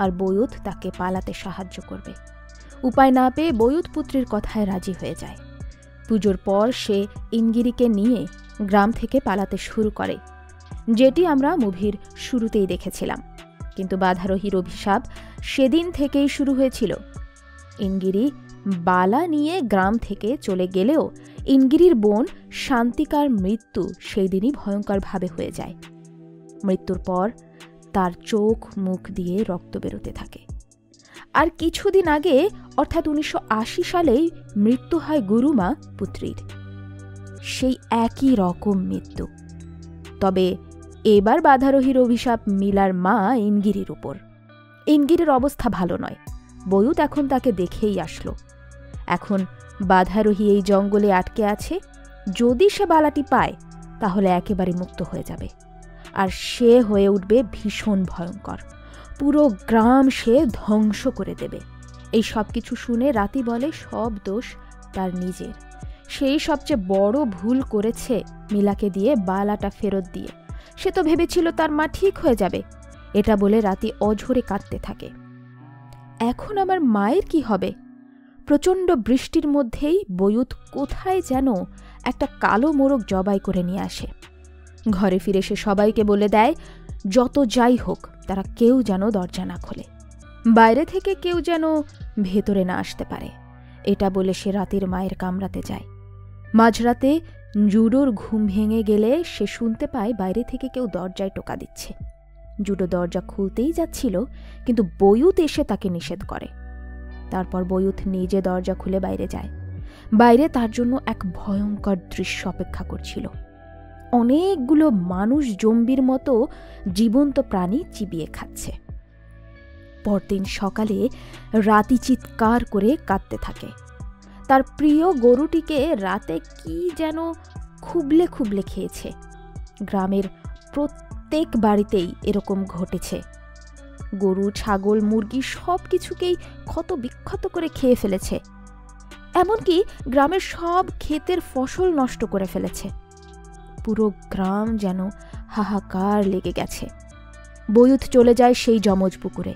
আর বয়ুত তাকে পালাতে সাহায্য করবে। উপায় না পেয়ে বয়ুত পুত্রীর কথায় রাজি হয়ে যায়। পুজোর পর সে ইনগিরিকে নিয়ে গ্রাম থেকে পালাতে শুরু করে, যেটি আমরা মুভির শুরুতেই দেখেছিলাম। কিন্তু বাধারোহীর অভিশাপ সেদিন থেকেই শুরু হয়েছিল। ইনগিরি বালা নিয়ে গ্রাম থেকে চলে গেলেও ইনগিরির বোন শান্তিকার মৃত্যু সেই দিনই ভয়ঙ্করভাবে হয়ে যায়। মৃত্যুর পর তার চোখ মুখ দিয়ে রক্ত বেরোতে থাকে। আর কিছুদিন আগে অর্থাৎ 1980 সালেই মৃত্যু হয় গুরুমা পুত্রীর। সেই একই রকম মৃত্যু, তবে এবার বাধারোহীর অভিশাপ মিলার মা ইনগিরির উপর। ইনগিরির অবস্থা ভালো নয়। বয়ুত এখন তাকে দেখেই আসলো। এখন বাধারোহী এই জঙ্গলে আটকে আছে। যদি সে বালাটি পায় তাহলে একেবারে মুক্ত হয়ে যাবে, আর সে হয়ে উঠবে ভীষণ ভয়ঙ্কর। পুরো গ্রাম সে ধ্বংস করে দেবে। এই সব কিছু শুনে রাতি বলে সব দোষ তার নিজের। সেই সবচেয়ে বড় ভুল করেছে মিলাকে দিয়ে বালাটা ফেরত দিয়ে। সে তো ভেবেছিল তার মা ঠিক হয়ে যাবে। এটা বলে রাতি অঝরে কাঁদতে থাকে। এখন আমার মায়ের কি হবে? প্রচণ্ড বৃষ্টির মধ্যেই বয়ুত কোথায় যেন একটা কালো মোরগ জবাই করে নিয়ে আসে। ঘরে ফিরে সে সবাইকে বলে দেয় যত যাই হোক তারা কেউ যেন দরজা না খোলে, বাইরে থেকে কেউ যেন ভেতরে না আসতে পারে। এটা বলে সে রাতের মায়ের কামরাতে যায়। মাঝরাতে জুডোর ঘুম ভেঙে গেলে সে শুনতে পায় বাইরে থেকে কেউ দরজায় টোকা দিচ্ছে। জুডো দরজা খুলতেই যাচ্ছিল, কিন্তু বয়ুত এসে তাকে নিষেধ করে। তারপর বয়ুত নিজে দরজা খুলে বাইরে যায়। বাইরে তার জন্য এক ভয়ঙ্কর দৃশ্য অপেক্ষা করছিল। অনেকগুলো মানুষ জম্বির মতো জীবন্ত প্রাণী চিবিয়ে খাচ্ছে। পরদিন সকালে রাতি চিৎকার করে কাঁদতে থাকে। তার প্রিয় গরুটিকে রাতে কি যেন খুবলে খুবলে খেয়েছে। গ্রামের প্রত্যেক বাড়িতেই এরকম ঘটেছে। গরু, ছাগল, মুরগি সব কিছুকেই ক্ষত বিক্ষত করে খেয়ে ফেলেছে। এমনকি গ্রামের সব ক্ষেতের ফসল নষ্ট করে ফেলেছে। পুরো গ্রাম যেন হাহাকার লেগে গেছে। বয়ুত চলে যায় সেই যমজ পুকুরে।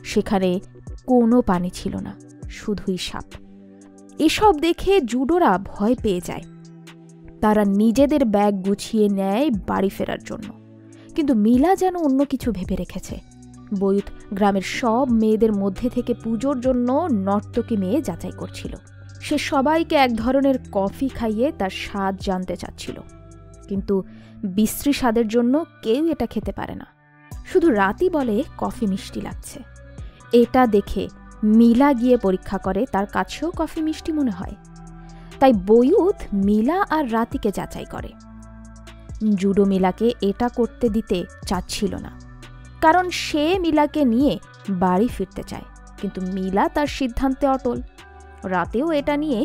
সেখানে কোনো পানি ছিল না, শুধুই সাপ। এসব দেখে জুডোরা ভয় পেয়ে যায়। তারা নিজেদের ব্যাগ গুছিয়ে নেয় বাড়ি ফেরার জন্য। কিন্তু মিলা যেন অন্য কিছু ভেবে রেখেছে। বয়ুত গ্রামের সব মেয়েদের মধ্যে থেকে পুজোর জন্য নর্তকী মেয়ে যাচাই করছিল। সে সবাইকে এক ধরনের কফি খাইয়ে তার স্বাদ জানতে চাচ্ছিল, কিন্তু বিশ্রী স্বাদের জন্য কেউ এটা খেতে পারে না। শুধু রাতি বলে কফি মিষ্টি লাগছে। এটা দেখে মিলা গিয়ে পরীক্ষা করে, তার কাছেও কফি মিষ্টি মনে হয়। তাই বয়ুত মিলা আর রাতিকে যাচাই করে। জুডো মিলাকে এটা করতে দিতে চাচ্ছিল না, কারণ সে মিলাকে নিয়ে বাড়ি ফিরতে চায়। কিন্তু মিলা তার সিদ্ধান্তে অটল। রাতেও এটা নিয়ে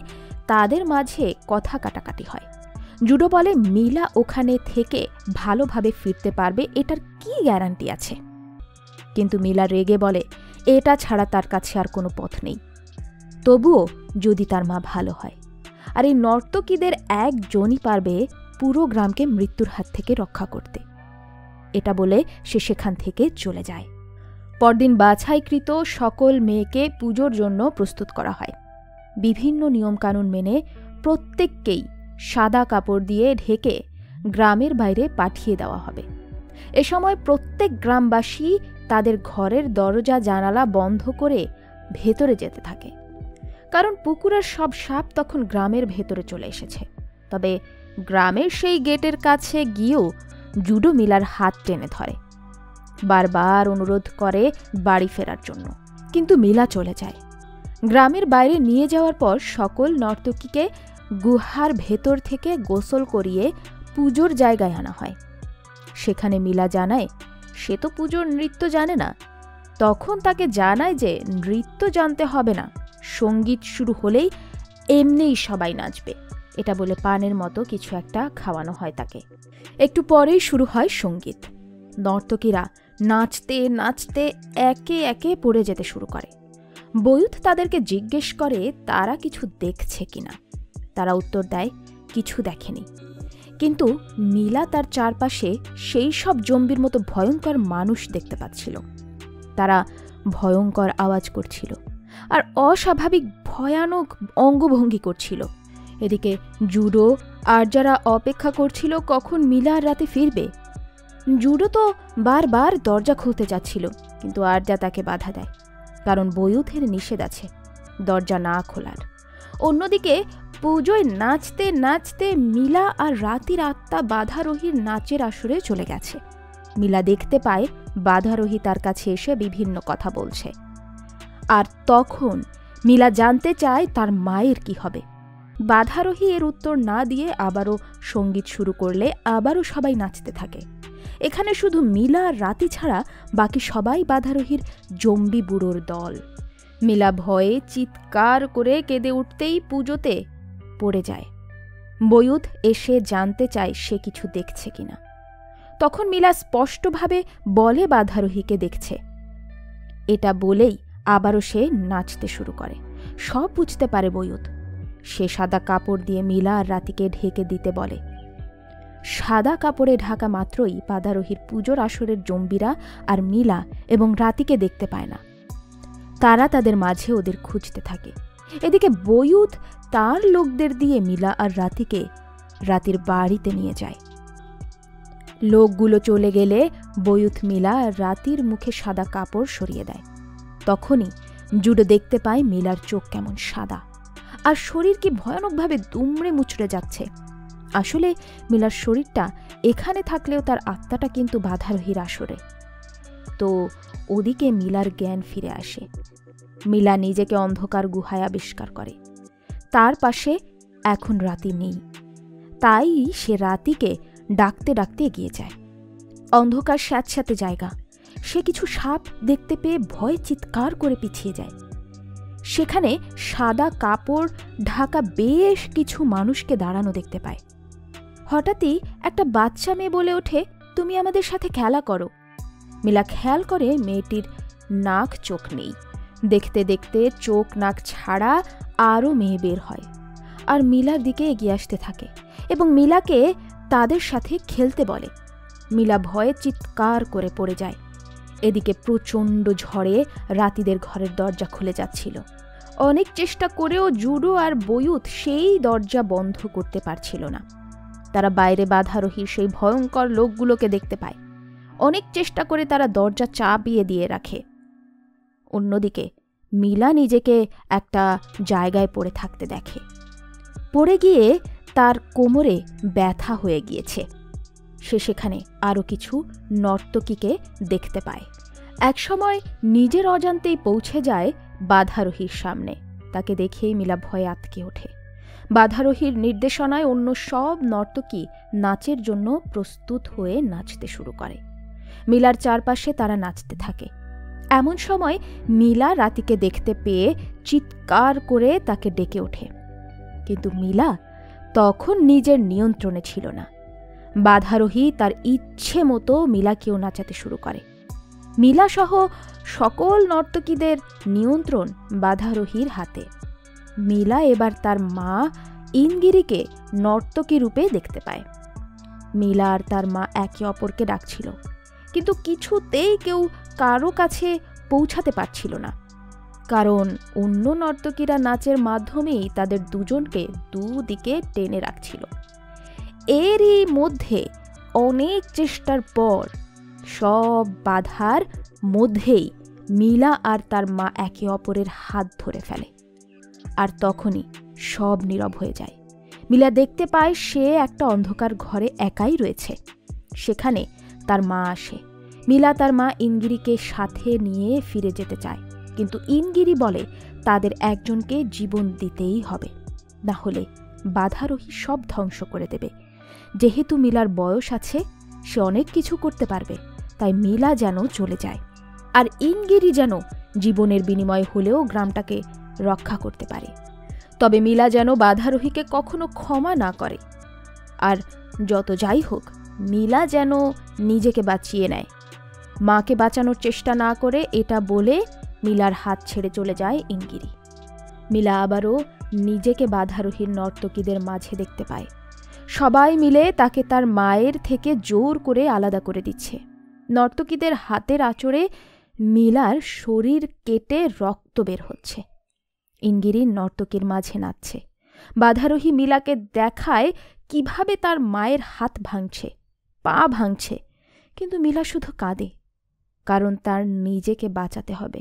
তাদের মাঝে কথা কাটাকাটি হয়। জুডো বলে মিলা ওখানে থেকে ভালোভাবে ফিরতে পারবে, এটার কি গ্যারান্টি আছে? কিন্তু মিলা রেগে বলে এটা ছাড়া তার কাছে আর কোনো পথ নেই। তবুও যদি তার মা ভালো হয়, আর এই নর্তকীদের একজনই পারবে পুরো গ্রামকে মৃত্যুর হাত থেকে রক্ষা করতে। এটা বলে সে সেখান থেকে চলে যায়। পরদিন বাছাইকৃত সকল মেয়েকে পুজোর জন্য প্রস্তুত করা হয়। বিভিন্ন নিয়মকানুন মেনে প্রত্যেককেই সাদা কাপড় দিয়ে ঢেকে গ্রামের বাইরে পাঠিয়ে দেওয়া হবে। এ সময় প্রত্যেক গ্রামবাসী তাদের ঘরের দরজা জানালা বন্ধ করে ভেতরে যেতে থাকে, কারণ পুকুরের সব সাপ তখন গ্রামের ভেতরে চলে এসেছে। তবে গ্রামের সেই গেটের কাছে গিয়েও জুডো মিলার হাত টেনে ধরে, বারবার অনুরোধ করে বাড়ি ফেরার জন্য, কিন্তু মিলা চলে যায়। গ্রামের বাইরে নিয়ে যাওয়ার পর সকল নর্তকীকে গুহার ভেতর থেকে গোসল করিয়ে পুজোর জায়গায় আনা হয়। সেখানে মিলা জানায় সে তো পুজোর নৃত্য জানে না। তখন তাকে জানায় যে নৃত্য জানতে হবে না, সঙ্গীত শুরু হলেই এমনিই সবাই নাচবে। এটা বলে পানের মতো কিছু একটা খাওয়ানো হয় তাকে। একটু পরেই শুরু হয় সঙ্গীত। নর্তকীরা নাচতে নাচতে একে একে পড়ে যেতে শুরু করে। বয়ুত তাদেরকে জিজ্ঞেস করে তারা কিছু দেখছে কিনা। তারা উত্তর দেয় কিছু দেখেনি, কিন্তু মিলা তার চারপাশে সেই সব জম্বির মতো ভয়ঙ্কর মানুষ দেখতে পাচ্ছিল। তারা ভয়ঙ্কর আওয়াজ করছিল আর অস্বাভাবিক ভয়ানক অঙ্গভঙ্গি করছিল। এদিকে জুডো আর যারা অপেক্ষা করছিল কখন মিলা আর রাতে ফিরবে। জুডো তো বারবার দরজা খুলতে যাচ্ছিল, কিন্তু আরজা তাকে বাধা দেয়, কারণ বয়ুথের নিষেধ আছে দরজা না খোলার। অন্যদিকে পুজোয় নাচতে নাচতে মিলা আর রাতির আত্মা বাধারোহীর নাচের আসরে চলে গেছে। মিলা দেখতে পায় বাধারোহী তার কাছে এসে বিভিন্ন কথা বলছে। আর তখন মিলা জানতে চায় তার মায়ের কি হবে। বাধারোহী এর উত্তর না দিয়ে আবারও সঙ্গীত শুরু করলে আবারও সবাই নাচতে থাকে। এখানে শুধু মিলা আর রাতি ছাড়া বাকি সবাই বাধারোহীর জম্বি বুড়োর দল। মিলা ভয়ে চিৎকার করে কেঁদে উঠতেই পুজোতে পড়ে যায়। বয়ুত এসে জানতে চায় সে কিছু দেখছে কিনা। তখন মিলা স্পষ্টভাবে বলে বাধারোহীকে দেখছে। এটা বলেই আবারও সে নাচতে শুরু করে। সব বুঝতে পারে বয়ুত। সে সাদা কাপড় দিয়ে মিলা আর রাতিকে ঢেকে দিতে বলে। সাদা কাপড়ে ঢাকা মাত্রই বাধারোহীর পুজোর আসরের জম্বিরা আর মিলা এবং রাতিকে দেখতে পায় না। তারা তাদের মাঝে ওদের খুঁজতে থাকে। এদিকে বয়ুত তার লোকদের দিয়ে মিলা আর রাতিকে রাতির বাড়িতে নিয়ে যায়। লোকগুলো চলে গেলে বয়ুত মিলা আর রাতির মুখে সাদা কাপড় সরিয়ে দেয়। তখনই জুডো দেখতে পায় মিলার চোখ কেমন সাদা আর শরীর কি ভয়ানকভাবে দুমড়ে মুচড়ে যাচ্ছে। আসলে মিলার শরীরটা এখানে থাকলেও তার আত্মাটা কিন্তু বাধারোহীর আসরে। তো ওদিকে মিলার জ্ঞান ফিরে আসে। মিলা নিজেকে অন্ধকার গুহায় আবিষ্কার করে। তার পাশে এখন রাতি নেই, তাই সে রাতিকে ডাকতে ডাকতে এগিয়ে যায়। অন্ধকার স্যাঁতস্যাঁতে জায়গা। সে কিছু সাপ দেখতে পেয়ে ভয়ে চিৎকার করে পিছিয়ে যায়। সেখানে সাদা কাপড় ঢাকা বেশ কিছু মানুষকে দাঁড়ানো দেখতে পায়। হঠাৎই একটা বাচ্চা মেয়ে বলে ওঠে, তুমি আমাদের সাথে খেলা করো। মিলা খেয়াল করে মেয়েটির নাক চোখ নেই। দেখতে দেখতে চোখ নাক ছাড়া আরও মেয়ে বের হয় আর মিলার দিকে এগিয়ে আসতে থাকে এবং মিলাকে তাদের সাথে খেলতে বলে। মিলা ভয়ে চিৎকার করে পড়ে যায়। এদিকে প্রচণ্ড ঝড়ে রাতিদের ঘরের দরজা খুলে যাচ্ছিল। অনেক চেষ্টা করেও জুডো আর বয়ুত সেই দরজা বন্ধ করতে পারছিল না। তারা বাইরে বাধারোহীর সেই ভয়ঙ্কর লোকগুলোকে দেখতে পায়। অনেক চেষ্টা করে তারা দরজা চাপিয়ে দিয়ে রাখে। অন্যদিকে মিলা নিজেকে একটা জায়গায় পড়ে থাকতে দেখে। পড়ে গিয়ে তার কোমরে ব্যথা হয়ে গিয়েছে। সে সেখানে আরও কিছু নর্তকীকে দেখতে পায়। একসময় নিজের অজান্তেই পৌঁছে যায় বাধারোহীর সামনে। তাকে দেখেই মিলা ভয়ে আঁতকে ওঠে। বাধারোহীর নির্দেশনায় অন্য সব নর্তকী নাচের জন্য প্রস্তুত হয়ে নাচতে শুরু করে। মিলার চারপাশে তারা নাচতে থাকে। এমন সময় মিলা রাতিকে দেখতে পেয়ে চিৎকার করে তাকে ডেকে ওঠে। কিন্তু মিলা তখন নিজের নিয়ন্ত্রণে ছিল না। বাধারোহী তার ইচ্ছে মতো মিলাকেও নাচাতে শুরু করে। মিলা সহ সকল নর্তকীদের নিয়ন্ত্রণ বাধারোহীর হাতে। মিলা এবার তার মা ইনগিরিকে নর্তকী রূপে দেখতে পায়। মিলা আর তার মা একে অপরকে ডাকছিল, কিন্তু কিছুতেই কেউ কারো কাছে পৌঁছাতে পারছিল না, কারণ অন্য নর্তকীরা নাচের মাধ্যমেই তাদের দুজনকে দুদিকে টেনে রাখছিল। এরই মধ্যে অনেক চেষ্টার পর সব বাধার মধ্যেই মিলা আর তার মা একে অপরের হাত ধরে ফেলে। আর তখনই সব নীরব হয়ে যায়। মিলা দেখতে পায় সে একটা অন্ধকার ঘরে একাই রয়েছে। সেখানে তার মা আসে। মিলা তার মা ইনগিরিকে সাথে নিয়ে ফিরে যেতে চায়, কিন্তু ইনগিরি বলে তাদের একজনকে জীবন দিতেই হবে, না হলে বাধারোহী সব ধ্বংস করে দেবে। যেহেতু মিলার বয়স আছে, সে অনেক কিছু করতে পারবে, তাই মিলা যেন চলে যায় আর ইনগিরি যেন জীবনের বিনিময় হলেও গ্রামটাকে রক্ষা করতে পারে। তবে মিলা যেন বাধারোহীকে কখনো ক্ষমা না করে। আর যত যাই হোক, মিলা যেন নিজেকে বাঁচিয়ে নেয়। মাকে বাঁচানোর চেষ্টা না করে এটা বলে মিলার হাত ছেড়ে চলে যায় ইনগিরি। মিলা আবারও নিজেকে বাধারোহীর নর্তকীদের মাঝে দেখতে পায়। সবাই মিলে তাকে তার মায়ের থেকে জোর করে আলাদা করে দিচ্ছে। নর্তকীদের হাতের আঁচড়ে মিলার শরীর কেটে রক্ত বের হচ্ছে। ইনগিরি নর্তকীর মাঝে নাচছে। বাধারোহী মিলাকে দেখায় কিভাবে তার মায়ের হাত ভাঙছে, পা ভাঙছে, কিন্তু মিলা শুধু কাঁদে, কারণ তার নিজেকে বাঁচাতে হবে।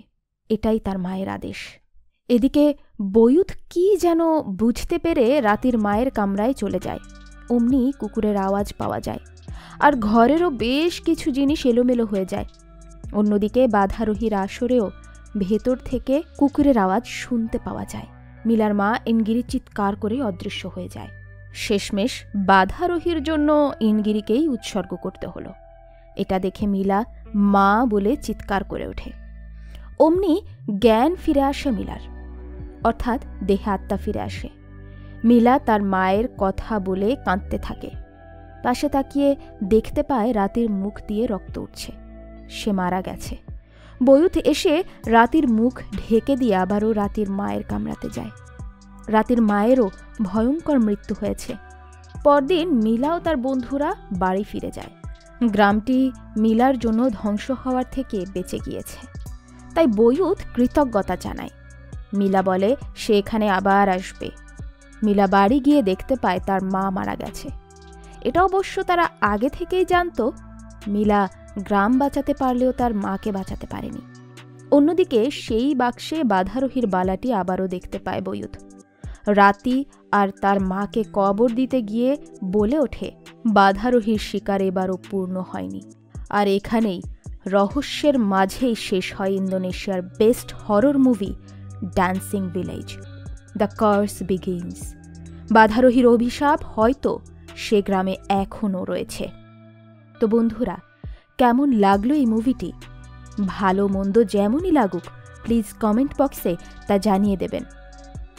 এটাই তার মায়ের আদেশ। এদিকে বয়ুত কি যেন বুঝতে পেরে রাতির মায়ের কামরায় চলে যায়। অমনি কুকুরের আওয়াজ পাওয়া যায়, আর ঘরেরও বেশ কিছু জিনিস এলোমেলো হয়ে যায়। অন্যদিকে বাধারোহীর আসরেও ভেতর থেকে কুকুরের আওয়াজ শুনতে পাওয়া যায়। মিলার মা ইনগিরি চিৎকার করে অদৃশ্য হয়ে যায়। শেষমেশ বাধারোহীর জন্য ইনগিরিকেই উৎসর্গ করতে হলো। এটা দেখে মিলা মা বলে চিৎকার করে ওঠে। অমনি জ্ঞান ফিরে আসে মিলার, অর্থাৎ দেহে আত্মা ফিরে আসে। মিলা তার মায়ের কথা বলে কাঁদতে থাকে। পাশে তাকিয়ে দেখতে পায় রাতির মুখ দিয়ে রক্ত উঠছে। সে মারা গেছে। বয়ুত এসে রাতির মুখ ঢেকে দিয়ে আবারও রাতির মায়ের কামড়াতে যায়। রাতির মায়েরও ভয়ঙ্কর মৃত্যু হয়েছে। পরদিন মিলা ও তার বন্ধুরা বাড়ি ফিরে যায়। গ্রামটি মিলার জন্য ধ্বংস হওয়ার থেকে বেঁচে গিয়েছে, তাই বয়ুত কৃতজ্ঞতা জানায়। মিলা বলে সে এখানে আবার আসবে। মিলা বাড়ি গিয়ে দেখতে পায় তার মা মারা গেছে। এটা অবশ্য তারা আগে থেকেই জানত। মিলা গ্রাম বাঁচাতে পারলেও তার মাকে বাঁচাতে পারেনি। অন্যদিকে সেই বাক্সে বাধারোহীর বালাটি আবারও দেখতে পায় বয়ুত। রাতি আর তার মাকে কবর দিতে গিয়ে বলে ওঠে, বাধারোহীর শিকার এবারও পূর্ণ হয়নি। আর এখানেই রহস্যের মাঝেই শেষ হয় ইন্দোনেশিয়ার best horror movie dancing village. The curse begins. বাধারোহীর অভিশাপ হয়তো সে গ্রামে এখনও রয়েছে। তো বন্ধুরা, কেমন লাগলো এই মুভিটি? ভালো মন্দ যেমনই লাগুক, প্লিজ কমেন্ট বক্সে তা জানিয়ে দেবেন।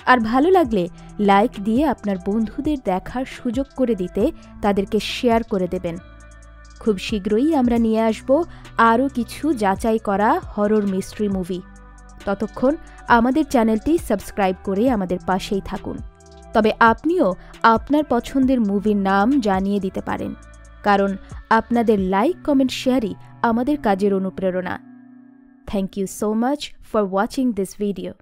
আর ভালো লাগলে লাইক দিয়ে আপনার বন্ধুদের দেখার সুযোগ করে দিতে তাদেরকে শেয়ার করে দেবেন। খুব শীঘ্রই আমরা নিয়ে আসব আরও কিছু যাচাই করা হরর মিস্ট্রি মুভি। ততক্ষণ আমাদের চ্যানেলটি সাবস্ক্রাইব করে আমাদের পাশেই থাকুন। তবে আপনিও আপনার পছন্দের মুভির নাম জানিয়ে দিতে পারেন, কারণ আপনাদের লাইক, কমেন্ট, শেয়ারই আমাদের কাজের অনুপ্রেরণা। Thank you so much for watching this video.